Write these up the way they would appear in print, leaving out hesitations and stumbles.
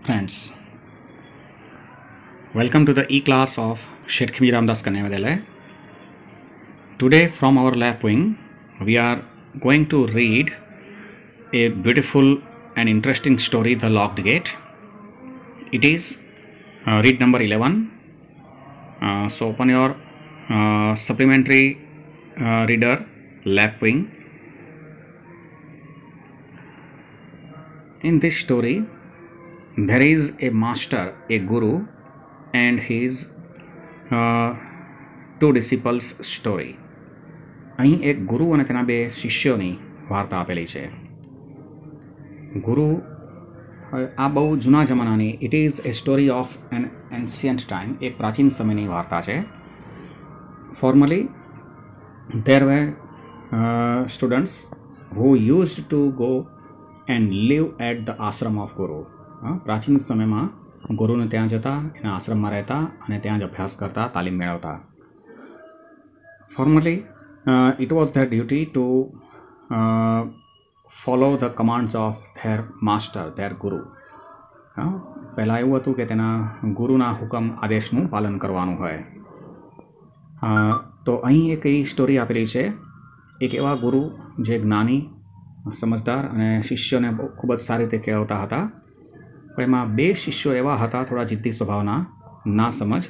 Friends, welcome to the e-class of Shetkhi Ramdas Kanya Vidyalaya. Today from our lab wing, we are going to read a beautiful and interesting story, The Locked Gate. It is read number 11. So open your supplementary reader, lab wing. In this story, there is a master, a guru, and his two disciples story. અહીં એક ગુરુ અને તેના બે શિષ્યોની વાર્તા આપેલી છે. ગુરુ આ બહુ જૂના જમાનાની, it is a story of an ancient time, એક પ્રાચીન સમયની વાર્તા છે. Formally there were students who used to go and live at the ashram of guru. પ્રાચીન સમયમાં ગુરુને ત્યાં જતા, એના આશ્રમમાં રહેતા અને ત્યાં જ અભ્યાસ કરતા, તાલીમ મેળવતા. Formally it was their duty to follow the commands of their master, their guru. પહેલાં એવું હતું કે તેના ગુરુના હુકમ આદેશનું પાલન કરવાનું હોય. તો અહીં એક એવી સ્ટોરી આપેલી છે. એક એવા ગુરુ જે જ્ઞાની, સમજદાર અને શિષ્યોને ખૂબ જ સારી રીતે કેળવતા હતા. પણ એમાં બે શિષ્યો એવા હતા, થોડા જિદ્દી સ્વભાવના, ના સમજ,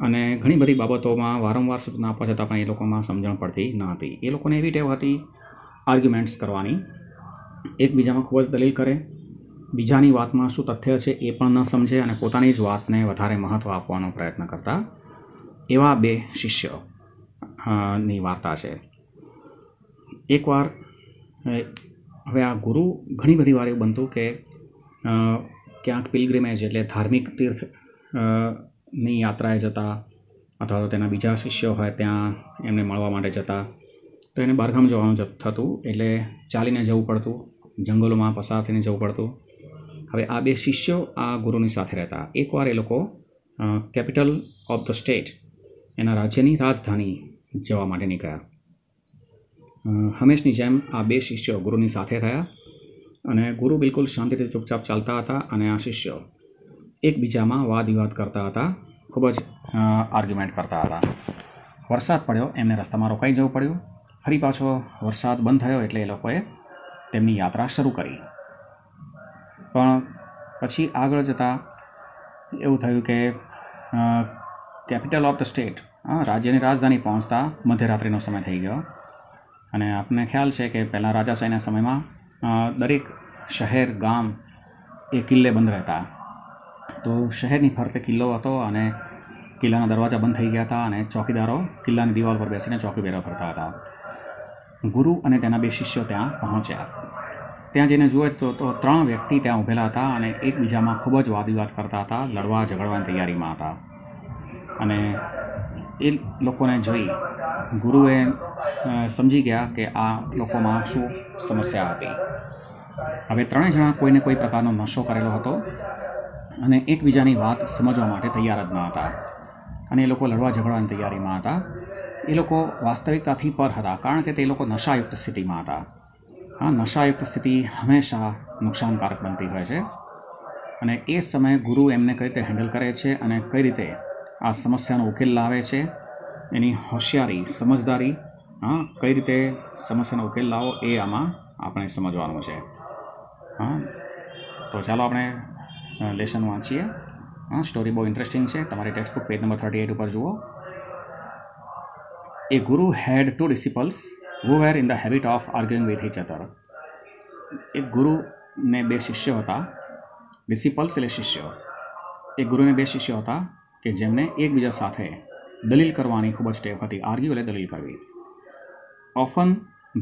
અને ઘણી બધી બાબતોમાં વારંવાર સૂચના આપવા છતાં પણ એ લોકોમાં સમજણ પડતી ન હતી. એ લોકોને એવી ટેવ હતી આર્ગ્યુમેન્ટ્સ કરવાની, એકબીજામાં ખૂબ જ દલીલ કરે, બીજાની વાતમાં શું તથ્ય છે એ પણ ન સમજે અને પોતાની જ વાતને વધારે મહત્ત્વ આપવાનો પ્રયત્ન કરતા. એવા બે શિષ્યો ની વાર્તા છે. એકવાર હવે આ ગુરુ ઘણી બધી વાર એવું બનતું કે ક્યાંક પિલગ્રિમેજ એટલે ધાર્મિક તીર્થ ની યાત્રાએ જતા, અથવા તો તેના બીજા શિષ્યો હોય ત્યાં એમને મળવા માટે જતા. તો એને બહારગામ જવાનું થતું, એટલે ચાલીને જવું પડતું, જંગલોમાં પસાર થઈને જવું પડતું. હવે આ બે શિષ્યો આ ગુરુની સાથે રહેતા. એકવાર એ લોકો કેપિટલ ઓફ ધ સ્ટેટ, એના રાજ્યની રાજધાની જવા માટે નીકળ્યા. હંમેશની જેમ આ બે શિષ્યો ગુરુની સાથે રહ્યા અને ગુરુ બિલકુલ શાંતિથી ચૂપચાપ ચાલતા હતા અને આ શિષ્યો એકબીજામાં વાદ વિવાદ કરતા હતા, ખૂબ જ આર્ગ્યુમેન્ટ કરતા હતા. વરસાદ પડ્યો, એમને રસ્તામાં રોકાઈ જવું પડ્યું. ફરી પાછો વરસાદ બંધ થયો એટલે એ લોકોએ તેમની યાત્રા શરૂ કરી. પણ પછી આગળ જતાં એવું થયું કે કેપિટલ ઓફ ધ સ્ટેટ, રાજ્યની રાજધાની પહોંચતા મધ્યરાત્રિનો સમય થઈ ગયો. અને આપણને ખ્યાલ છે કે પહેલાં રાજાશાહીના સમયમાં દરેક શહેર, ગામ એ કિલ્લે બંધ રહેતા. તો શહેરની ફરતે કિલ્લો હતો અને કિલ્લાના દરવાજા બંધ થઈ ગયા હતા અને ચોકીદારો કિલ્લાની દિવાલ પર બેસીને ચોકીદારો ફરતા હતા. ગુરુ અને તેના બે શિષ્યો ત્યાં પહોંચ્યા. ત્યાં જઈને જુએ તો 3 વ્યક્તિ ત્યાં ઊભેલા હતા અને એકબીજામાં ખૂબ જ વાદ વિવાદ કરતા હતા, લડવા ઝઘડવાની તૈયારીમાં હતા. અને એ લોકોને જોઈ ગુરુએ સમજી ગયા કે આ લોકોમાં શું સમસ્યા હતી. હવે 3 જણા કોઈને કોઈ પ્રકારનો નશો કરેલો હતો અને એકબીજાની વાત સમજવા માટે તૈયાર જ ન હતા. અને એ લોકો લડવા ઝઘડવાની તૈયારીમાં હતા. એ લોકો વાસ્તવિકતાથી પર હતા, કારણ કે તે લોકો નશાયુક્ત સ્થિતિમાં હતા. નશાયુક્ત સ્થિતિ હંમેશા નુકસાનકારક બનતી હોય છે. અને એ સમયે ગુરુ એમને કઈ રીતે હેન્ડલ કરે છે અને કઈ રીતે આ સમસ્યાનો ઉકેલ લાવે છે, એની હોશિયારી, સમજદારી, કઈ રીતે સમસ્યાનો ઉકેલ લાવો, એ આમાં આપણે સમજવાનું છે. તો ચાલો આપણે લેસન વાંચીએ. સ્ટોરી બહુ ઇન્ટરેસ્ટિંગ છે. તમારી ટેક્સ્ટબુક પેજ નંબર 38 ઉપર જુઓ. એ ગુરુ હેડ 2 disciples who were in the habit of arguing with each other. એક ગુરુને 2 શિષ્યો હતા. ડિસિપલ્સ એટલે શિષ્યો. એક ગુરુને 2 શિષ્યો હતા કે જેમને એકબીજા સાથે દલીલ કરવાની ખૂબ જ ટેવ હતી. આર્ગ્યુ એટલે દલીલ કરવી. Often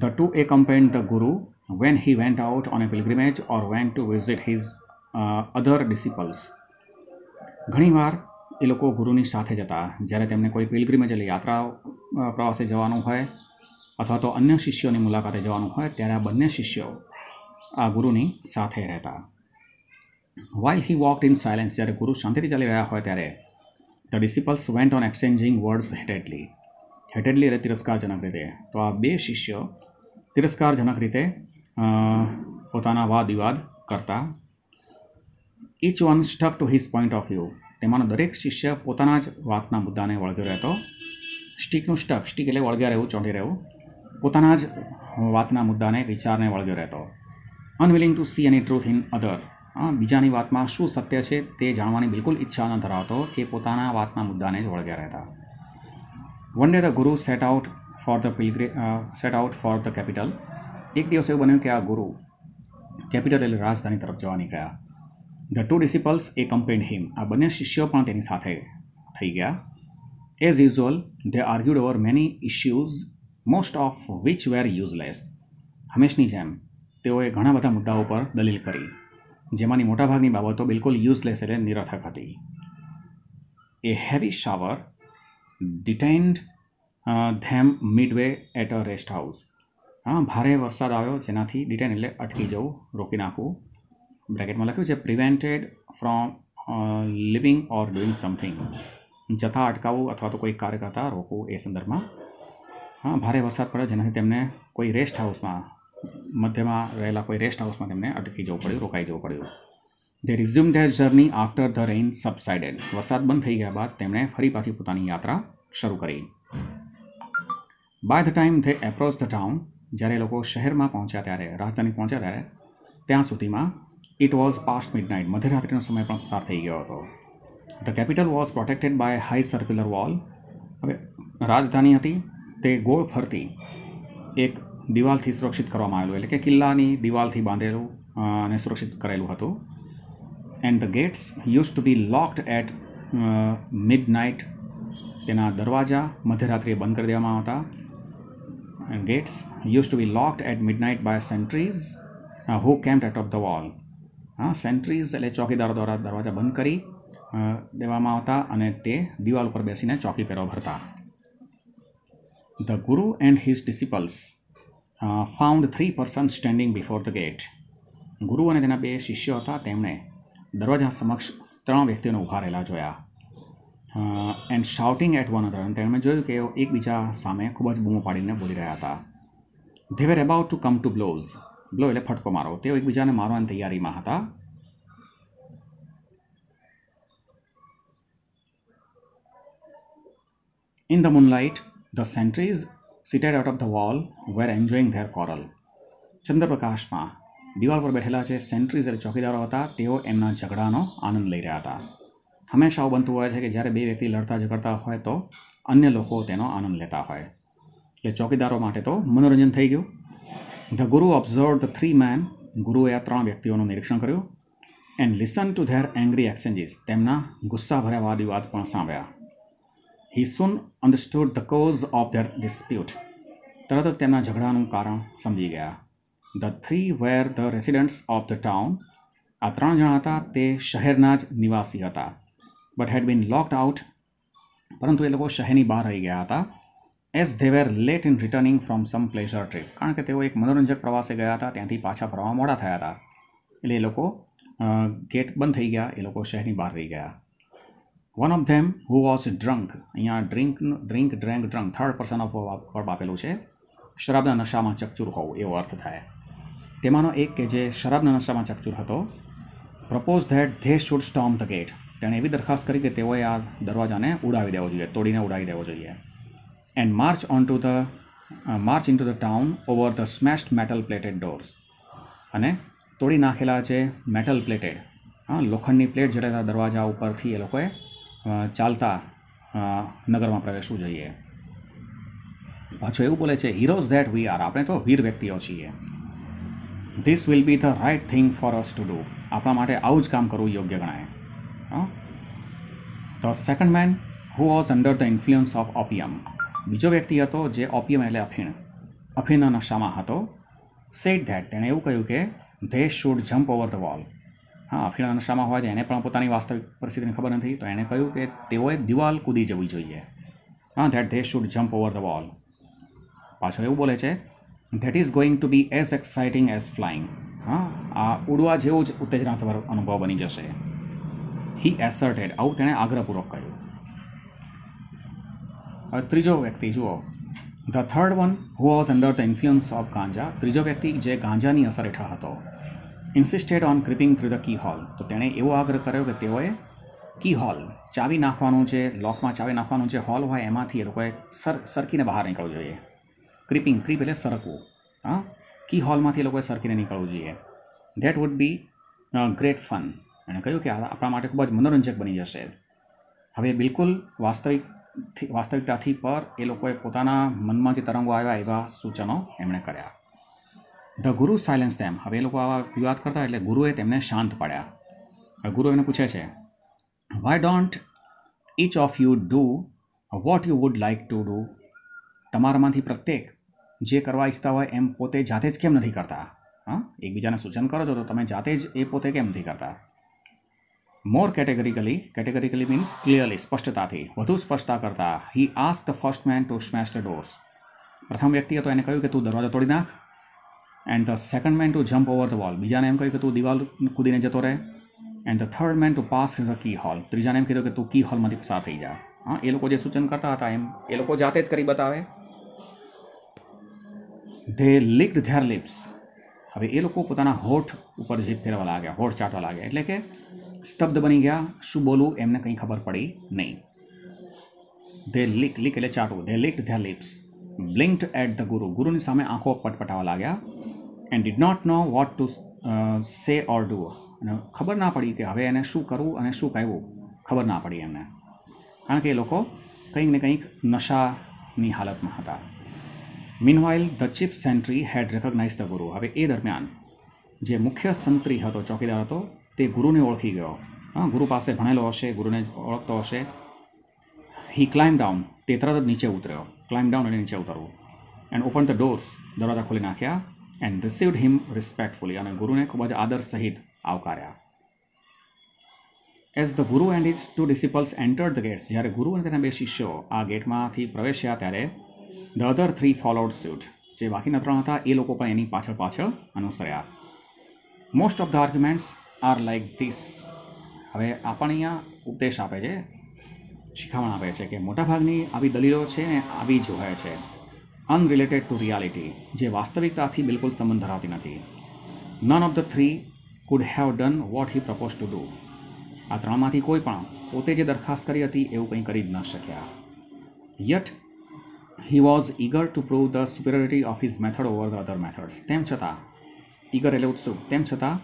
the two accompanied the guru when he went out on a pilgrimage or went to visit his other disciples. ઘણીવાર એ લોકો ગુરુની સાથે જતા જ્યારે તેમને કોઈ પિલગ્રિમેજ એટલે યાત્રા પ્રવાસે જવાનું હોય અથવા તો અન્ય શિષ્યોની મુલાકાતે જવાનું હોય, ત્યારે આ બંને શિષ્યો આ ગુરુની સાથે રહેતા. While he walked in silence, જ્યારે ગુરુ શાંતિથી ચાલી રહ્યા હોય ત્યારે the disciples went on exchanging words heatedly. heatedly એટલે તિરસ્કારજનક રીતે. તો આ બે શિષ્યો તિરસ્કારજનક રીતે પોતાના વાદ વિવાદ કરતા. Each one stuck to his point of view. તેમાંનો દરેક શિષ્ય પોતાના જ વાતના મુદ્દાને વળગ્યો રહેતો. સ્ટીકનું સ્ટીક એટલે વળગ્યા રહેવું, ચોંટી રહેવું. પોતાના જ વાતના મુદ્દાને, વિચારને વળગ્યો રહેતો. Unwilling to see any truth in other. બીજાની વાતમાં શું સત્ય છે તે જાણવાની બિલકુલ ઈચ્છા ન ધરાવતો. એ પોતાના વાતના મુદ્દાને જ વળગ્યા રહેતા. વન ડે ધ ગુરુ set out for the capital. એક દિવસ એવું બન્યું કે આ ગુરુ કેપિટલ એટલે રાજધાની તરફ જવા નીકળ્યા. The two disciples accompanied him. આ બંને શિષ્યો પણ તેની સાથે થઈ ગયા. As usual they argued over many issues, most of which were useless. હંમેશની જેમ તેઓએ ઘણા બધા મુદ્દાઓ પર દલીલ કરી, જેમાંની મોટાભાગની બાબતો બિલકુલ યુઝલેસ એટલે નિરર્થક હતી. A heavy shower detained them midway at a rest house. ભારે વરસાદ આવ્યો જેનાથી ડિટેન એટલે અટકી જવું, રોકી નાખવું. બ્રેકેટમાં લખ્યું છે પ્રિવેન્ટેડ from living or doing something. જતાં અટકાવવું અથવા તો કોઈ કાર્ય કરતાં રોકવું એ સંદર્ભમાં. ભારે વરસાદ પડ્યો જેનાથી તેમને કોઈ રેસ્ટ હાઉસમાં, મધ્યમાં રહેલા કોઈ રેસ્ટ હાઉસમાં તેમને અટકી જવું પડ્યું, રોકાઈ જવું પડ્યું. They resume their journey after the rain subsided. વરસાદ બંધ થઈ ગયા બાદ તેમણે ફરી પાછી પોતાની યાત્રા શરૂ કરી. By the time they approach the town. જ્યારે લોકો શહેરમાં પહોંચ્યા ત્યારે, રાજધાની પહોંચ્યા ત્યારે, ત્યાં સુધીમાં ઇટ વોઝ પાસ્ટ મિડનાઇટ. મધ્યરાત્રિનો સમય પણ પસાર થઈ ગયો હતો. The capital was protected by high circular wall. હવે રાજધાની હતી તે ગોળ ફરતી એક દિવાલથી સુરક્ષિત કરવામાં આવેલું, એટલે કે કિલ્લાની દિવાલથી બાંધેલું અને સુરક્ષિત કરેલું હતું. And the gates use to be locked at midnight. તેના દરવાજા મધ્યરાત્રિએ બંધ કરી દેવામાં આવતા. And gates used to be locked at midnight by sentries who camped atop the wall. સેન્ટ્રીઝ એટલે ચોકીદારો દ્વારા દરવાજા બંધ કરી દેવામાં આવતા અને તે દિવાલ ઉપર બેસીને ચોકી પહેરો ભરતા. ધ ગુરુ and his disciples found 3 persons standing before the gate. ગુરુ અને તેના 2 શિષ્યો હતા. તેમણે દરવાજા સમક્ષ 3 વ્યક્તિઓને ઊભા રહેલા જોયા. એન્ડ શાઉટિંગ એટ વન અધર. અને તેમણે જોયું કે એકબીજા સામે ખૂબ જ બૂમો પાડીને બોલી રહ્યા હતા. They were about to come to blows. Blow એટલે ફટકો મારો. તેઓ એકબીજાને મારવાની તૈયારીમાં હતા. In the moonlight the sentries seated out of the wall were enjoying their quarrel. ચંદ્રપ્રકાશમાં દિવાલ પર બેઠેલા જે સેન્ટ્રીઝ એટલે ચોકીદારો હતા તેઓ એમના ઝઘડાનો આનંદ લઈ રહ્યા હતા. હંમેશા આવું બનતું હોય છે કે જ્યારે 2 વ્યક્તિ લડતા ઝઘડતા હોય તો અન્ય લોકો તેનો આનંદ લેતા હોય. એટલે ચોકીદારો માટે તો મનોરંજન થઈ ગયું. ધ ગુરુ ઓબ્ઝર્વ ધ 3 men. ગુરુએ આ 3 વ્યક્તિઓનું નિરીક્ષણ કર્યું. And listen to their angry exchanges. તેમના ગુસ્સાભર્યા વાદવિવાદ પણ સાંભળ્યા. He soon understood the cause of their dispute. તરત જ તેમના ઝઘડાનું કારણ સમજી ગયા. The 3 were the residents of the town. આ 3 જણા હતા તે શહેરના જ નિવાસી હતા. But had been locked out. પરંતુ એ લોકો શહેરની બહાર રહી ગયા હતા. As they were late in returning from some pleasure trip. કારણ કે તેઓ એક મનોરંજક પ્રવાસે ગયા હતા, ત્યાંથી પાછા ફરવા મોડા થયા હતા. એટલે એ લોકો ગેટ બંધ થઈ ગયા, એ લોકો શહેરની બહાર રહી ગયા. One of them who was drunk. અહીંયા drink third person of verb આપેલું છે. શરાબના નશામાં ચકચૂર હોવું એવો અર્થ થાય. તેમાંનો એક કે જે શરાબના નશામાં ચકચૂર હતો, propose that they should storm the gate. તેણે એવી દરખાસ્ત કરી કે તેઓએ આ દરવાજાને ઉડાવી દેવો જોઈએ, તોડીને ઉડાવી દેવો જોઈએ. And March in to the town over the smashed metal plated doors. અને તોડી નાખેલા જે મેટલ પ્લેટેડ લોખંડની પ્લેટ જડેલા દરવાજા ઉપરથી એ લોકોએ ચાલતા નગરમાં પ્રવેશવું જોઈએ. પાછું એવું બોલે છે હીરોઝ ધેટ વી આર. આપણે તો વીર વ્યક્તિઓ છીએ. This will be the right thing for us to do. આપણા માટે આવું જ કામ કરવું યોગ્ય ગણાય. The second man who was under the influence of opium. બીજો વ્યક્તિ હતો જે ઓપિયમ એટલે અફીણના નશામાં હતો. Said that. તેણે એવું કહ્યું કે they should jump over the wall. અફીણના નશામાં હોય છે એને પણ પોતાની વાસ્તવિક પરિસ્થિતિની ખબર નથી, તો એણે કહ્યું કે તેઓએ દિવાલ કૂદી જવી જોઈએ. That they should jump over the wall. પાછળ એવું બોલે છે that is going to be as exciting as flying. આ ઉડવા જેવું જ ઉત્તેજનાસભર અનુભવ બની જશે. હી એસર્ટેડ. આવું તેણે આગ્રહપૂર્વક કહ્યું. હવે ત્રીજો વ્યક્તિ જુઓ. The third one who was under the influence of ganja. ત્રીજો વ્યક્તિ જે ગાંજાની અસર હેઠળ હતો. Insisted on creeping through the key hole, તો તેણે એવો આગ્રહ કર્યો કે તેઓએ કી હોલ, ચાવી નાખવાનું છે, લોકમાં ચાવી નાખવાનું છે, હોલ હોય એમાંથી એ લોકોએ સરકીને બહાર નીકળવું જોઈએ. ક્રિપિંગ, ક્રીપ એટલે સરકવું. હા, કી હોલમાંથી એ લોકોએ સરકીને નીકળવું જોઈએ. That would be great fun. એણે કહ્યું કે આપણા માટે ખૂબ જ મનોરંજક બની જશે. હવે બિલકુલ વાસ્તવિકતાથી પર એ લોકોએ પોતાના મનમાં જે તરંગો આવ્યા એવા સૂચનો એમણે કર્યા. ધ ગુરુ સાયલેન્સ ધેમ. હવે એ લોકો આવા વિવાદ કરતા એટલે ગુરુએ તેમને શાંત પાડ્યા. હવે ગુરુ એમને પૂછે છે, why don't each of you do what you would like to do. તમારામાંથી પ્રત્યેક જે કરવા ઈચ્છતા હોય એમ પોતે જાતે જ કેમ નથી કરતા? હા, એકબીજાને સૂચન કરો છો તો તમે જાતે જ એ પોતે કેમ નથી કરતા? મોર કેટેગરિકલી મીન્સ ક્લિયરલી, સ્પષ્ટતાથી, વધુ સ્પષ્ટતા કરતા. He asked the first man to smash the doors. પ્રથમ વ્યક્તિ હતો એને કહ્યું કે તું દરવાજો તોડી નાખ. And the second man to jump over the wall. બીજાને એમ કહ્યું કે તું દિવાલ કૂદીને જતો રહે. And the third man to pass through the key hole. ત્રીજાને એમ કીધું કે તું કી હોલમાંથી પસાર થઈ જા. હા, એ લોકો જે સૂચન કરતા હતા એમ એ લોકો જાતે જ કરી બતાવે. They licked their lips. હવે એ લોકો પોતાના હોઠ ઉપર જીભ ફેરવા લાગ્યા, હોઠ ચાટવા લાગ્યા, એટલે કે સ્તબ્ધ બની ગયા. શું બોલવું એમને કંઈ ખબર પડી નહીં. ધે લીક એટલે ચાટવું. They licked their lips, blinked at the guru. ગુરુની સામે આંખો પટપટાવા લાગ્યા. And did not know what to say or do. અને ખબર ના પડી કે હવે એને શું કરવું અને શું કહેવું, ખબર ના પડી એમને. કારણ કે એ લોકો કંઈક ને કંઈક નશાની હાલતમાં હતા. Meanwhile the chief sentry had recognise the guru. હવે એ દરમિયાન જે મુખ્ય સંત્રી હતો, ચોકીદાર હતો, તે ગુરુને ઓળખી ગયો. હા, ગુરુ પાસે ભણેલો હશે, ગુરુને ઓળખતો હશે. હી ક્લાઇમ્બ ડાઉન. તે તરત જ નીચે ઉતર્યો. ક્લાઇમ્બ ડાઉન એટલે નીચે ઉતરવું. And open the doors. દરવાજા ખોલી નાખ્યા. And received him respectfully. અને ગુરુને ખૂબ જ આદર સહિત આવકાર્યા. એઝ ધ ગુરુ and his 2 disciples entered the gates. જ્યારે ગુરુ અને તેના 2 શિષ્યો આ ગેટમાંથી પ્રવેશ્યા ત્યારે ધ અધર 3 ફોલોડ સ્યુટ. જે બાકીના 3 હતા એ લોકો પણ એની પાછળ અનુસર્યા. Most of the arguments are like this. હવે આપણને અહીંયા ઉપદેશ આપે છે, શીખામણ આપે છે કે મોટાભાગની આવી દલીલો છે ને આવી જ હોય છે. Unrelated two reality. જે વાસ્તવિકતાથી બિલકુલ સંબંધ ધરાવતી નથી. None of the 3 could have done what he propose to do. આ 3માંથી કોઈ પણ પોતે જે દરખાસ્ત કરી હતી એવું કંઈ કરી જ ન શક્યા. Yet he was eager to prove the superiority of his method over the other methods. તેમ છતાં, ઈગર એટલે ઉત્સુક, તેમ છતાં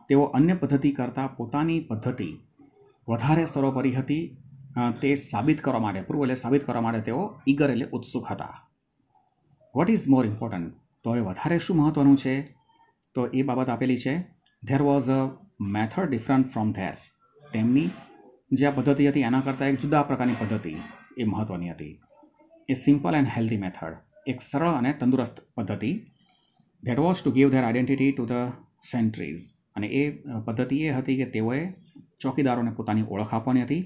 તેઓ અન્ય પદ્ધતિ કરતાં પોતાની પદ્ધતિ વધારે સર્વોપરી હતી તે સાબિત કરવા માટે, પ્રૂવ એટલે સાબિત કરવા માટે તેઓ ઈગર એટલે ઉત્સુક હતા. What is more important. તો હવે વધારે શું મહત્ત્વનું છે તો એ બાબત આપેલી છે. There was a method different from theirs. તેમની જે આ પદ્ધતિ હતી એના કરતાં એક જુદા પ્રકારની પદ્ધતિ એ મહત્ત્વની હતી. A simple and healthy method. એક સરળ અને તંદુરસ્ત પદ્ધતિ. That was to give their identity to the sentries. અને એ પદ્ધતિ એ હતી કે તેઓએ ચોકીદારોને પોતાની ઓળખ આપવાની હતી.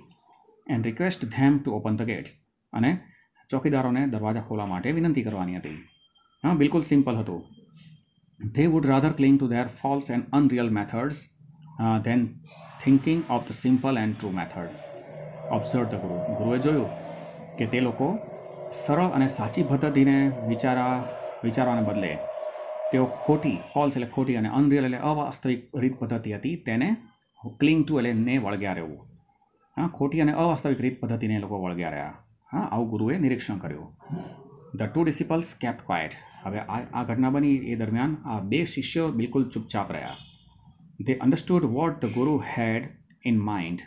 And request them to open the gates. અને ચોકીદારોને દરવાજા ખોલવા માટે વિનંતી કરવાની હતી. હા, બિલકુલ સિમ્પલ હતું. They would rather cling to their false and unreal methods than thinking of the simple and true method. Observe the guru. ગુરુએ જોયું કે તે લોકો સરળ અને સાચી પદ્ધતિને વિચારવાને બદલે તેઓ ખોટી, ફોલ્સ એટલે ખોટી, અને અનરિયલ એટલે અવાસ્તવિક રીત પદ્ધતિ હતી તેને ક્લિંગ ટુ એટલે ને વળગ્યા રહેવું. હા, ખોટી અને અવાસ્તવિક રીત પદ્ધતિને એ લોકો વળગ્યા રહ્યા. હા, આવું ગુરુએ નિરીક્ષણ કર્યું. The 2 disciples kept quiet. હવે આ ઘટના બની એ દરમિયાન આ 2 શિષ્યો બિલકુલ ચૂપચાપ રહ્યા. They understood what the Guru had in mind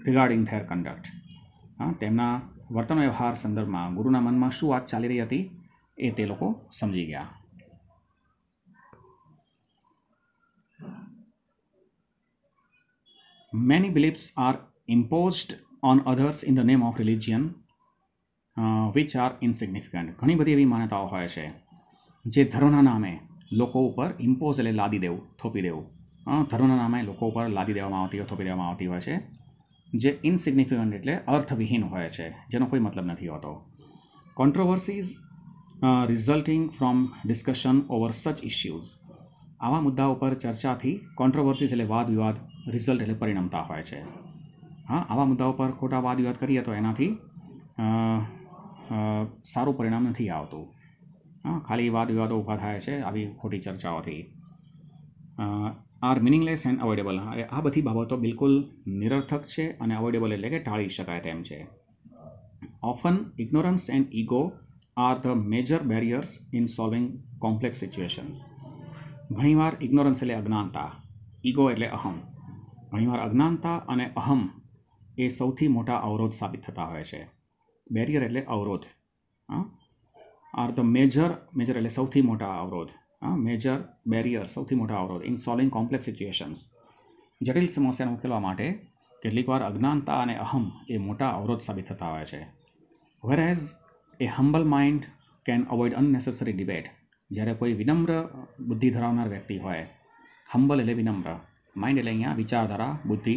regarding their conduct. તેમના વર્તન વ્યવહાર સંદર્ભમાં ગુરુના મનમાં શું વાત ચાલી રહી હતી એ તે લોકો સમજી ગયા. Many beliefs are imposed on others in the name of religion which are insignificant. ઘણી બધી એવી માન્યતાઓ હોય છે જે ધર્મના નામે લોકો ઉપર ઇમ્પોઝ એટલે લાદી દેવું, થોપી દેવું. ધર્મના નામે લોકો ઉપર લાદી દેવામાં આવતી થોપી દેવામાં આવતી હોય છે જે ઇનસિગ્નિફિકન્ટ એટલે અર્થવિહીન હોય છે, જેનો કોઈ મતલબ નથી હોતો. Controversies resulting from discussion over such issues. આવા મુદ્દા ઉપર ચર્ચાથી કોન્ટ્રોવર્સીઝ એટલે વાદ વિવાદ, રિઝલ્ટ એટલે પરિણમતા હોય છે. હા, આવા મુદ્દા ઉપર ખોટા વાદ વિવાદ કરીએ તો એનાથી સારું પરિણામ નથી આવતું. ખાલી વાદ વિવાદો ઊભા થાય છે આવી ખોટી ચર્ચાઓથી. Are meaningless and avoidable. આ બધી બાબતો બિલકુલ નિરર્થક છે અને અવોઇડેબલ એટલે કે ટાળી શકાય તેમ છે. Often ignorance and ego are the major barriers in solving complex situations. ઘણીવાર ઇગ્નોરન્સ એટલે અજ્ઞાનતા, ઈગો એટલે અહમ. ઘણીવાર અજ્ઞાનતા અને અહમ એ સૌથી મોટા અવરોધ સાબિત થતા હોય છે. બેરિયર એટલે અવરોધ. આર ધ મેજર એટલે સૌથી મોટા અવરોધ. મેજર બેરિયર સૌથી મોટા અવરોધ ઇન સોલ્વિંગ કોમ્પ્લેક્સ સિચ્યુએશન્સ. જટિલ સમસ્યાને ઉકેલવા માટે કેટલીકવાર અજ્ઞાનતા અને અહમ એ મોટા અવરોધ સાબિત થતા હોય છે. Whereas a humble mind can avoid unnecessary debate. જ્યારે કોઈ વિનમ્ર બુદ્ધિ ધરાવનાર વ્યક્તિ હોય, હમ્બલ એટલે વિનમ્ર, માઇન્ડ એટલે અહીંયા વિચારધારા, બુદ્ધિ,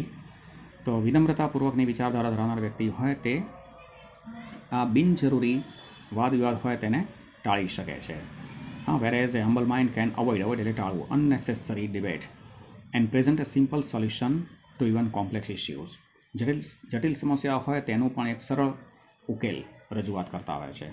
તો વિનમ્રતાપૂર્વકની વિચારધારા ધરાવનાર વ્યક્તિ હોય તે આ બિનજરૂરી વાદ વિવાદ હોય તેને ટાળી શકે છે. Whereas a humble mind can avoid એટલે ટાળવું, અનનેસેસરી debate and present a simple solution two even complex issues. જટિલ સમસ્યા હોય તેનું પણ એક સરળ ઉકેલ રજૂઆત કરતા હોય છે.